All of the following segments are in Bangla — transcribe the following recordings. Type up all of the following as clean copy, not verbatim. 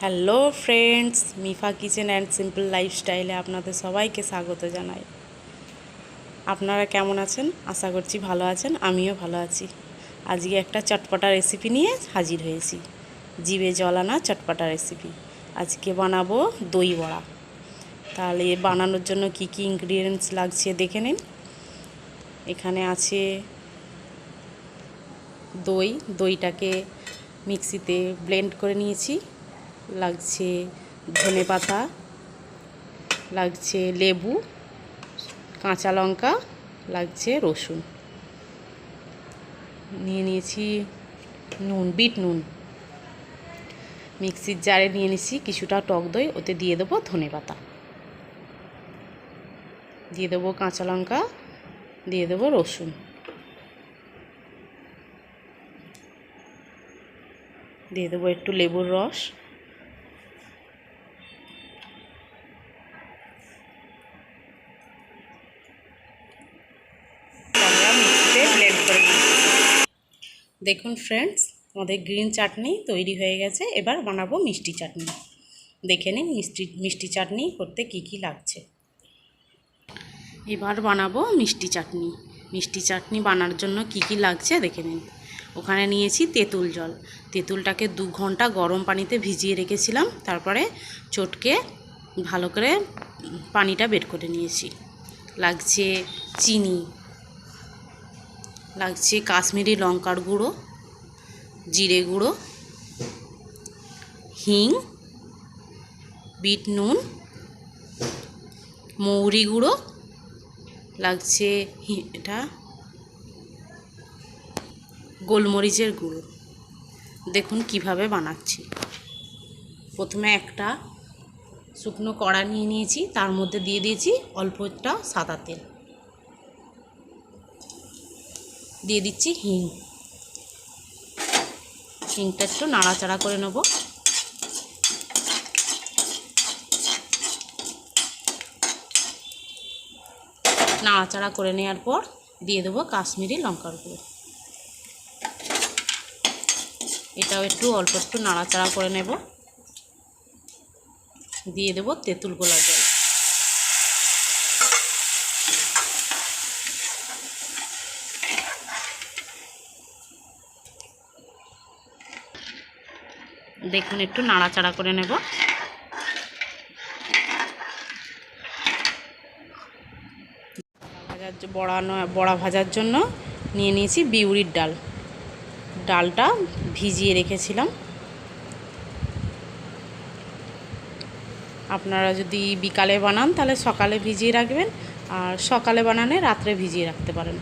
Hello friends, Mifa kitchen and simple লাইফস্টাইলে আপনাদের সবাইকে স্বাগত জানাই। আপনারা কেমন আছেন? আশা করছি ভালো আছেন, আমিও ভালো আছি। আজকে একটা চটপটা রেসিপি নিয়ে হাজির হয়েছি। জিভে জল আনা চটপটা রেসিপি। আজকে বানাবো দই বড়া। তাহলে বানানোর জন্য কি কি ইনগ্রিডিয়েন্টস লাগছে দেখে নিন। এখানে আছে দইটাকে মিক্সিতে ব্লেন্ড করে নিয়েছি। লাগছে ধনেপাতা, লাগছে লেবু, কাঁচা লঙ্কা, লাগছে রসুন, নিয়ে নিয়েছি বিট নুন। মিক্সির জারে নিয়ে নিয়েছি কিছুটা টক দই, ওতে দিয়ে দেবো ধনেপাতা, দিয়ে দেবো কাঁচা লঙ্কা, দিয়ে দেবো রসুন, দিয়ে দেবো একটু লেবুর রস, ব্লেন্ড করে দেখুন ফ্রেন্ডস, আমাদের গ্রিন চাটনি তৈরি হয়ে গেছে। এবার বানাবো মিষ্টি চাটনি। দেখে নিন মিষ্টি চাটনি করতে কি কি লাগছে। এবার বানাবো মিষ্টি চাটনি। মিষ্টি চাটনি বানার জন্য কি কি লাগছে দেখে নিন। ওখানে নিয়েছি তেঁতুল জল। তেঁতুলটাকে 2 ঘন্টা গরম পানিতে ভিজিয়ে রেখেছিলাম, তারপরে চটকে ভালো করে পানিটা বের করে নিয়েছি। লাগছে চিনি, লাগছে কাশ্মীরি লঙ্কার গুঁড়ো, জিরে গুঁড়ো, হিং, বিট নুন, মৌরি গুঁড়ো, লাগছে এটা গোলমরিচের গুঁড়ো। দেখুন কিভাবে বানাচ্ছি। প্রথমে একটা শুকনো কড়া নিয়ে নিয়েছি, তার মধ্যে দিয়ে দিয়েছি অল্পটা সাদা তেল, দিয়ে দিচ্ছি হিংটা একটু নাড়াচাড়া করে নেব। নাড়াচাড়া করে নেওয়ার পর দিয়ে দেবো কাশ্মীরি লঙ্কার গুঁড়ো। এটাও অল্প একটু নাড়াচাড়া করে নেব। দিয়ে দেবো তেঁতুল গোলা জল। দেখুন একটু নাড়াচাড়া করে নেব। বড়া ভাজার জন্য নিয়ে নিয়েছি বিউলির ডাল। ডালটা ভিজিয়ে রেখেছিলাম। আপনারা যদি বিকালে বানান তাহলে সকালে ভিজিয়ে রাখবেন, আর সকালে বানালে রাত্রে ভিজিয়ে রাখতে পারেন।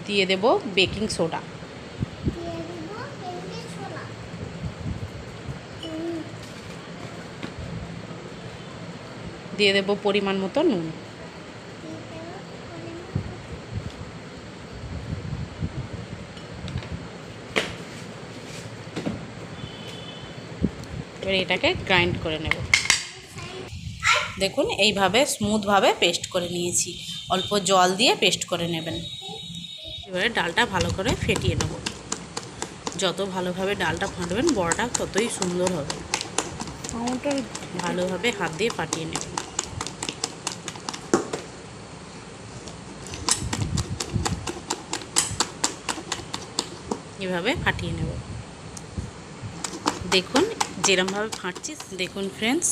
দিয়ে দেব বেকিং সোডা, দিয়ে দেব পরিমাণ মতো নুন। এবার এটাকে গ্রাইন্ড করে নেব। দেখুন এইভাবে স্মুথভাবে পেস্ট করে নিয়েছি। অল্প জল দিয়ে পেস্ট করে নেবেন। এবারে ডালটা ভালো করে ফেটিয়ে নেব। যত ভালোভাবে ডালটা ফাটবেন বড়াটা ততই সুন্দর হবে। ওটা ভালোভাবে হাত দিয়ে ফাটিয়ে নেবেন। এভাবে ফাটিয়ে নেব। দেখুন যেরমভাবে ফাটছি। দেখুন ফ্রেন্ডস,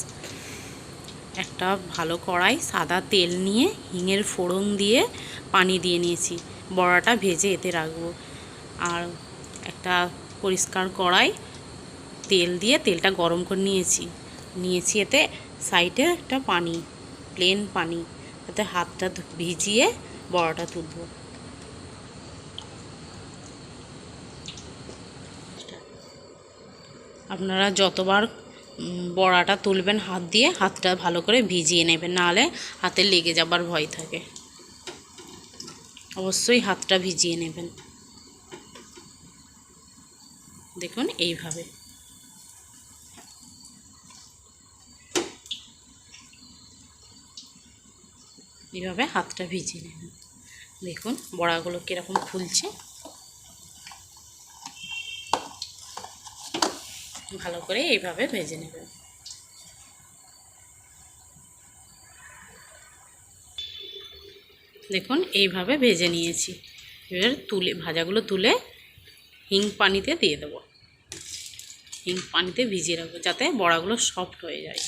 একটা ভালো কড়াই সাদা তেল নিয়ে হিঙের ফোড়ন দিয়ে পানি দিয়ে নিয়েছি। বড়াটা ভেজে এতে রাখবো। আর একটা পরিষ্কার কড়াই তেল দিয়ে তেলটা গরম করে নিয়েছি এতে সাইডে একটা পানি, প্লেন পানি, তাতে হাতটা ভিজিয়ে বড়াটা তুলবো। আপনারা যতবার বড়াটা তুলবেন হাত দিয়ে, হাতটা ভালো করে ভিজিয়ে নেবেন, নাহলে হাতে লেগে যাবার ভয় থাকে। অবশ্যই হাতটা ভিজিয়ে নেবেন। দেখুন এইভাবে হাতটা ভিজিয়ে নেবেন। দেখুন বড়াগুলো কীরকম ফুলছে। ভালো করে এইভাবে ভেজে নেবেন। দেখুন এইভাবে ভেজে নিয়েছি। এবার ভাজাগুলো তুলে হিং পানিতে দিয়ে দেবো। হিং পানিতে ভিজিয়ে রাখবো যাতে বড়াগুলো সফট হয়ে যায়।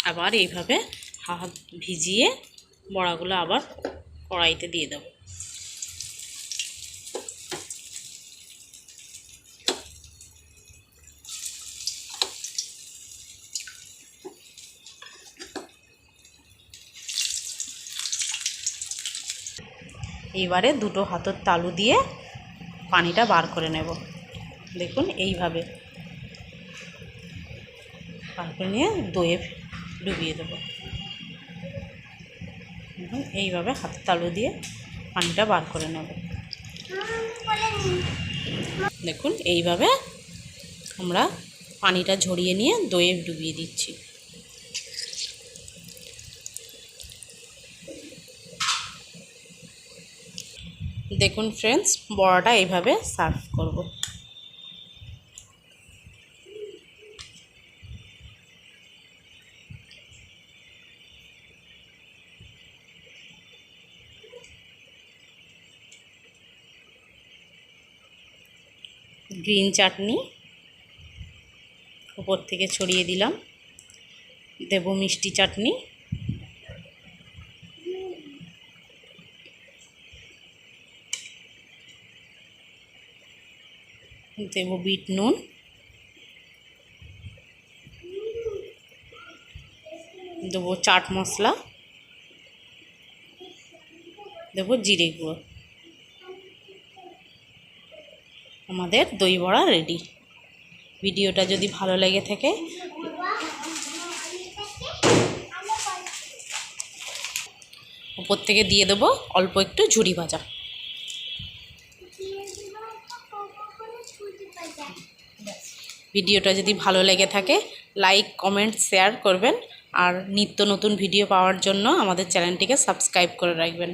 আবার এইভাবে হাত ভিজিয়ে বড়াগুলো আবার কড়াইতে দিয়ে দেবো। এইবারে দুটো হাতের তালু দিয়ে পানিটা বার করে নেব। দেখুন এইভাবে বার করে নিয়ে দইয়ে ডুবিয়ে দেবো। এইভাবে হাতের তালু দিয়ে পানিটা বার করে নেব। দেখুন এইভাবে আমরা পানিটা ঝরিয়ে নিয়ে দইয়ে ডুবিয়ে দিচ্ছি। দেখুন ফ্রেন্ডস, বড়াটা এইভাবে সার্ভ করব। গ্রিন চাটনি উপর থেকে ছড়িয়ে দিলাম, দেব মিষ্টি চাটনি, দেব বিট নুন, দেবো চাট মশলা, দেবো জিরে গুঁড়ো। আমাদের দই বড়া রেডি। ভিডিওটা যদি ভালো লেগে থাকে উপর থেকে দিয়ে দেবো অল্প একটু ঝুরি ভাজা। ভিডিওটা যদি ভালো লেগে থাকে লাইক, কমেন্ট, শেয়ার করবেন। আর নিত্য নতুন ভিডিও পাওয়ার জন্য আমাদের চ্যানেলটিকে সাবস্ক্রাইব করে রাখবেন।